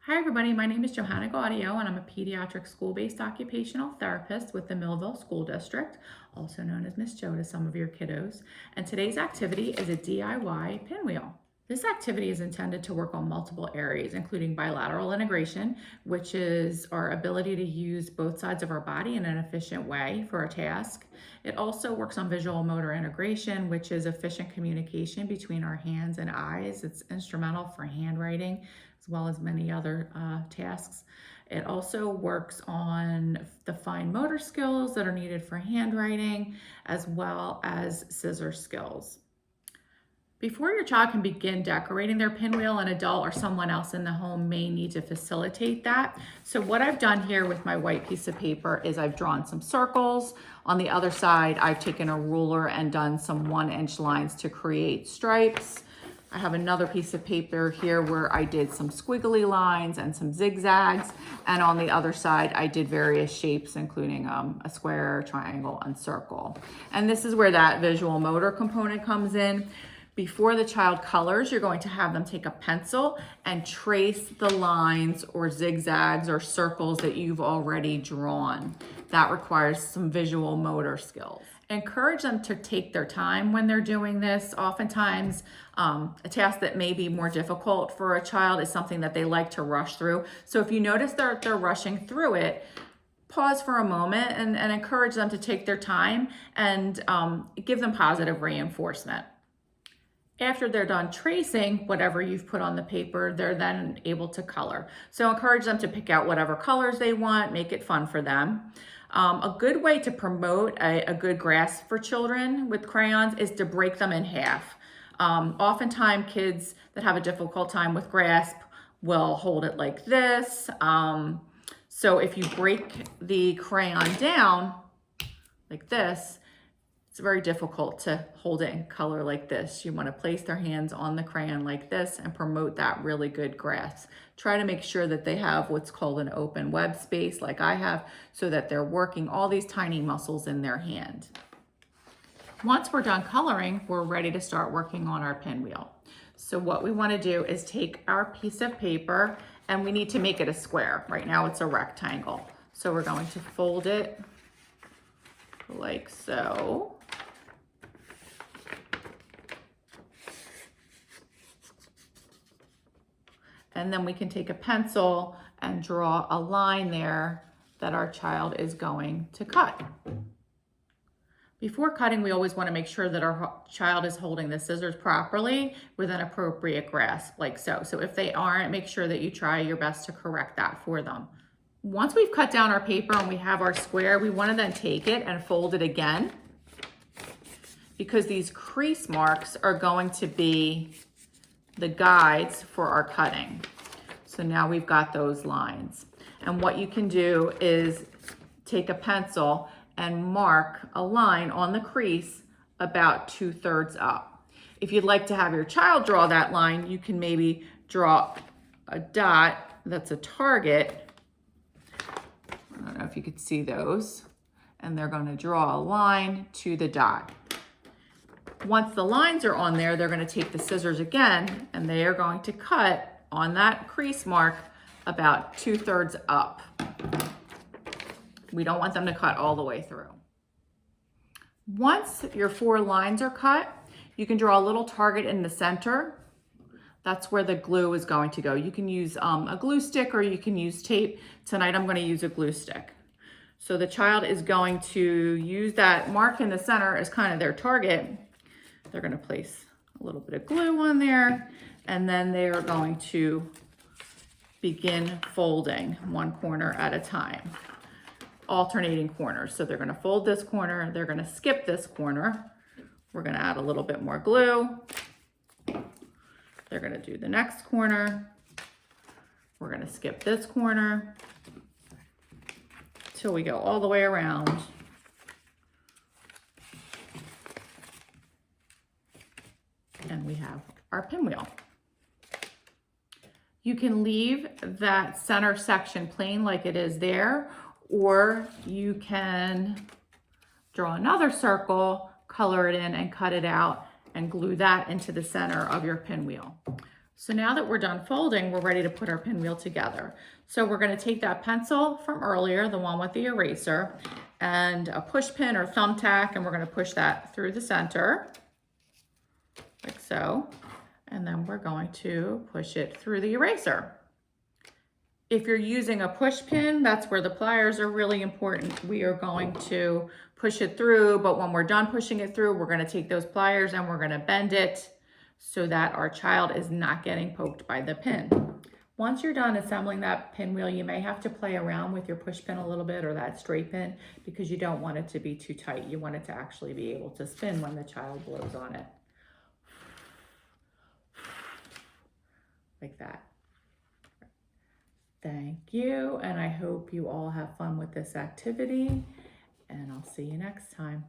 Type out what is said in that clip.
Hi everybody, my name is Johanna Gaudio and I'm a pediatric school-based occupational therapist with the Millville School District, also known as Miss Jo to some of your kiddos. And today's activity is a DIY pinwheel. This activity is intended to work on multiple areas, including bilateral integration, which is our ability to use both sides of our body in an efficient way for a task. It also works on visual motor integration, which is efficient communication between our hands and eyes. It's instrumental for handwriting, as well as many other tasks. It also works on the fine motor skills that are needed for handwriting, as well as scissor skills. Before your child can begin decorating their pinwheel, an adult or someone else in the home may need to facilitate that. So what I've done here with my white piece of paper is I've drawn some circles. On the other side, I've taken a ruler and done some 1-inch lines to create stripes. I have another piece of paper here where I did some squiggly lines and some zigzags. And on the other side, I did various shapes, including a square, triangle, and circle. And this is where that visual motor component comes in. Before the child colors, you're going to have them take a pencil and trace the lines or zigzags or circles that you've already drawn. That requires some visual motor skills. Encourage them to take their time when they're doing this. Oftentimes, a task that may be more difficult for a child is something that they like to rush through. So if you notice they're rushing through it, pause for a moment and encourage them to take their time and give them positive reinforcement. After they're done tracing whatever you've put on the paper, they're then able to color. So encourage them to pick out whatever colors they want, make it fun for them. A good way to promote a good grasp for children with crayons is to break them in half. Oftentimes kids that have a difficult time with grasp will hold it like this. So if you break the crayon down like this, it's very difficult to hold it in color like this. You want to place their hands on the crayon like this and promote that really good grasp. Try to make sure that they have what's called an open web space like I have, so that they're working all these tiny muscles in their hand. Once we're done coloring, we're ready to start working on our pinwheel. So what we want to do is take our piece of paper and we need to make it a square. Right now it's a rectangle. So we're going to fold it like so. And then we can take a pencil and draw a line there that our child is going to cut. Before cutting, we always want to make sure that our child is holding the scissors properly with an appropriate grasp, like so. So if they aren't, make sure that you try your best to correct that for them. Once we've cut down our paper and we have our square, we want to then take it and fold it again, because these crease marks are going to be the guides for our cutting. So now we've got those lines. And what you can do is take a pencil and mark a line on the crease about 2/3 up. If you'd like to have your child draw that line, you can maybe draw a dot that's a target. I don't know if you could see those. And they're going to draw a line to the dot. Once the lines are on there, they're going to take the scissors again and they are going to cut on that crease mark about 2/3 up. We don't want them to cut all the way through. Once your 4 lines are cut, you can draw a little target in the center. That's where the glue is going to go. You can use a glue stick or you can use tape. Tonight I'm going to use a glue stick. So the child is going to use that mark in the center as kind of their target. They're going to place a little bit of glue on there, and then they are going to begin folding one corner at a time, alternating corners. So they're going to fold this corner, they're going to skip this corner. We're going to add a little bit more glue. They're going to do the next corner. We're going to skip this corner till we go all the way around. And we have our pinwheel. You can leave that center section plain like it is there, or you can draw another circle, color it in and cut it out and glue that into the center of your pinwheel. So now that we're done folding, we're ready to put our pinwheel together. So we're going to take that pencil from earlier, the one with the eraser, and a push pin or thumbtack, and we're going to push that through the center, like so. And then we're going to push it through the eraser. If you're using a push pin, that's where the pliers are really important. We are going to push it through, but when we're done pushing it through, we're going to take those pliers and we're going to bend it so that our child is not getting poked by the pin. Once you're done assembling that pinwheel, you may have to play around with your push pin a little bit or that straight pin because you don't want it to be too tight. You want it to actually be able to spin when the child blows on it. Like that. Thank you, and I hope you all have fun with this activity, and I'll see you next time.